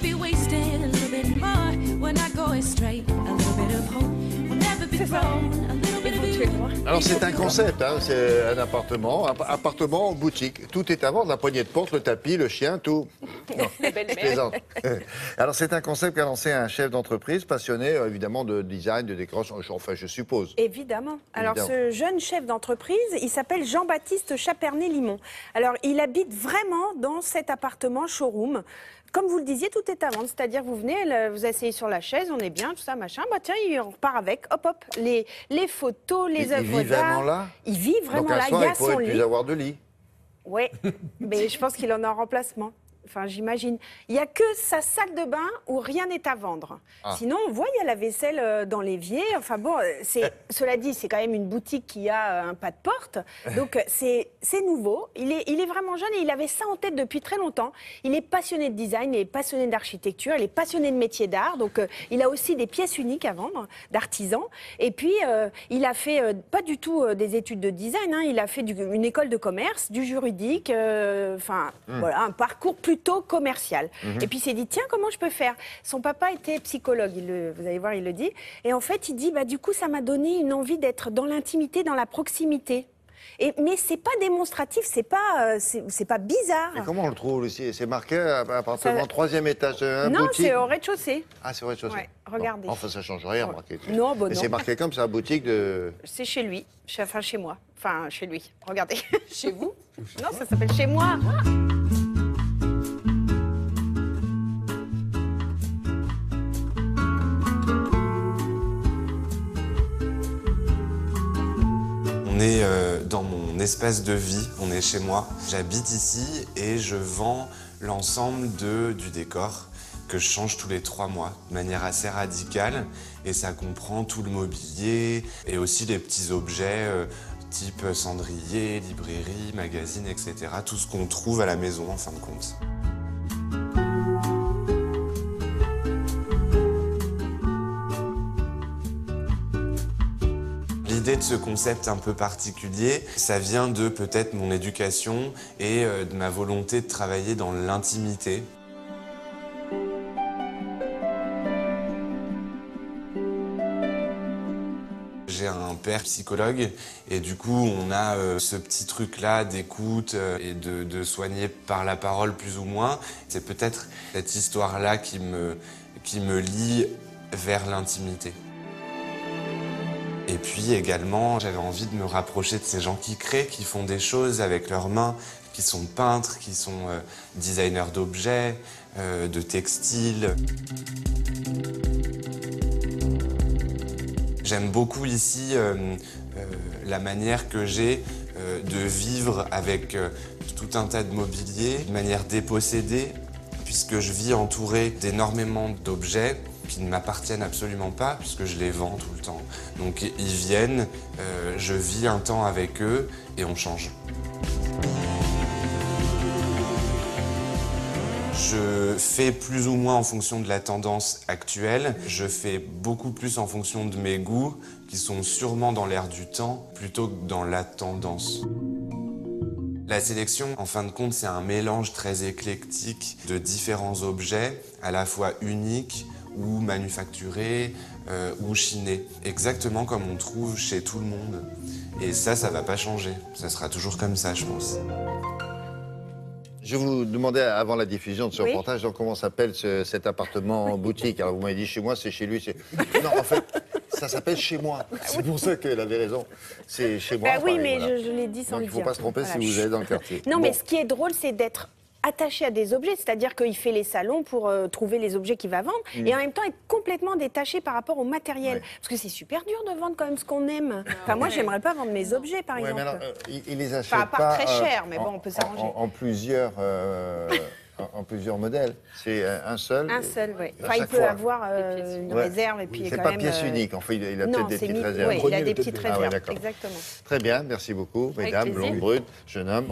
be wasted a little bit more when I go astray. A little bit of hope will never be thrown. A little bit of you. Alors c'est un concept, hein, c'est un appartement, boutique. Tout est à vendre, la poignée de porte, le tapis, le chien, tout. Non, je plaisante. Alors c'est un concept qu'a lancé un chef d'entreprise passionné évidemment de design, de décoration, enfin je suppose. Évidemment. Alors ce jeune chef d'entreprise, il s'appelle Jean-Baptiste Chapernet-Limon. Alors il habite vraiment dans cet appartement showroom. Comme vous le disiez, tout est à vendre, c'est-à-dire vous venez, vous asseyez sur la chaise, on est bien, tout ça, machin, bah tiens, on repart avec, hop, hop, les photos, les œuvres d'art. Il vit vraiment là? Il vit vraiment là, il y a son lit. Donc il pourrait plus avoir de lit. Oui, mais je pense qu'il en a en remplacement. Enfin, j'imagine. Il n'y a que sa salle de bain où rien n'est à vendre. Ah. Sinon, on voit, il y a la vaisselle dans l'évier. Enfin bon, cela dit, c'est quand même une boutique qui a un pas de porte. Donc, c'est nouveau. Il est vraiment jeune et il avait ça en tête depuis très longtemps. Il est passionné de design, il est passionné d'architecture, il est passionné de métier d'art. Donc, il a aussi des pièces uniques à vendre, d'artisans. Et puis, il a fait pas du tout des études de design. Hein. Il a fait une école de commerce, du juridique. Voilà, un parcours plutôt commercial. Et puis il s'est dit, tiens, comment je peux faire? Son papa était psychologue, vous allez voir, il le dit. Et en fait, il dit, bah, du coup, ça m'a donné une envie d'être dans l'intimité, dans la proximité. Mais c'est pas démonstratif, c'est pas bizarre. Et comment on le trouve ici? C'est marqué appartement 3e étage, non, boutique? C'est au rez-de-chaussée. Ah, c'est au rez-de-chaussée. Ouais, regardez. Bon, enfin, ça change rien, marqué. Non, bon, mais non. c'est marqué comme ça, boutique de... C'est chez lui, enfin chez moi. Enfin, chez lui. Regardez. Chez vous? Non, ça s'appelle chez moi. On est dans mon espace de vie, on est chez moi. J'habite ici et je vends l'ensemble du décor que je change tous les 3 mois de manière assez radicale. Et ça comprend tout le mobilier et aussi les petits objets type cendrier, librairie, magazine, etc. Tout ce qu'on trouve à la maison en fin de compte. L'idée de ce concept un peu particulier, ça vient de peut-être mon éducation et de ma volonté de travailler dans l'intimité. J'ai un père psychologue et du coup on a ce petit truc-là d'écoute et de soigner par la parole plus ou moins. C'est peut-être cette histoire-là qui me lie vers l'intimité. Et puis également, j'avais envie de me rapprocher de ces gens qui créent, qui font des choses avec leurs mains, qui sont peintres, qui sont designers d'objets, de textiles. J'aime beaucoup ici la manière que j'ai de vivre avec tout un tas de mobilier, de manière dépossédée, puisque je vis entouré d'énormément d'objets qui ne m'appartiennent absolument pas, puisque je les vends tout le temps. Donc ils viennent, je vis un temps avec eux et on change. Je fais plus ou moins en fonction de la tendance actuelle. Je fais beaucoup plus en fonction de mes goûts, qui sont sûrement dans l'air du temps, plutôt que dans la tendance. La sélection, en fin de compte, c'est un mélange très éclectique de différents objets, à la fois uniques ou manufacturés ou chinés. Exactement comme on trouve chez tout le monde. Et ça va pas changer. Ça sera toujours comme ça, je pense. Je vous demandais avant la diffusion de ce reportage, donc, comment s'appelle cet appartement en boutique. Alors vous m'avez dit chez moi, c'est chez lui. Non, en fait, ça s'appelle chez moi. C'est pour ça qu'elle avait raison. C'est chez moi. Oui, mais voilà. je l'ai dit sans le dire. Il ne faut pas se tromper si vous êtes dans le quartier. Non, mais ce qui est drôle, c'est d'être attaché à des objets, c'est-à-dire qu'il fait les salons pour trouver les objets qu'il va vendre et en même temps être complètement détaché par rapport au matériel. Parce que c'est super dur de vendre quand même ce qu'on aime. Enfin, moi, j'aimerais pas vendre mes objets, par exemple. Mais alors, il les achète à part très cher, mais bon, on peut s'arranger. En plusieurs modèles. C'est un seul. Un seul, oui. Enfin, il peut avoir une réserve et puis c'est pas pièce unique. Enfin, il a peut-être des petites réserves. Oui, il a des petites réserves. Exactement. Très bien, merci beaucoup, mesdames, blondes, brutes, jeune homme.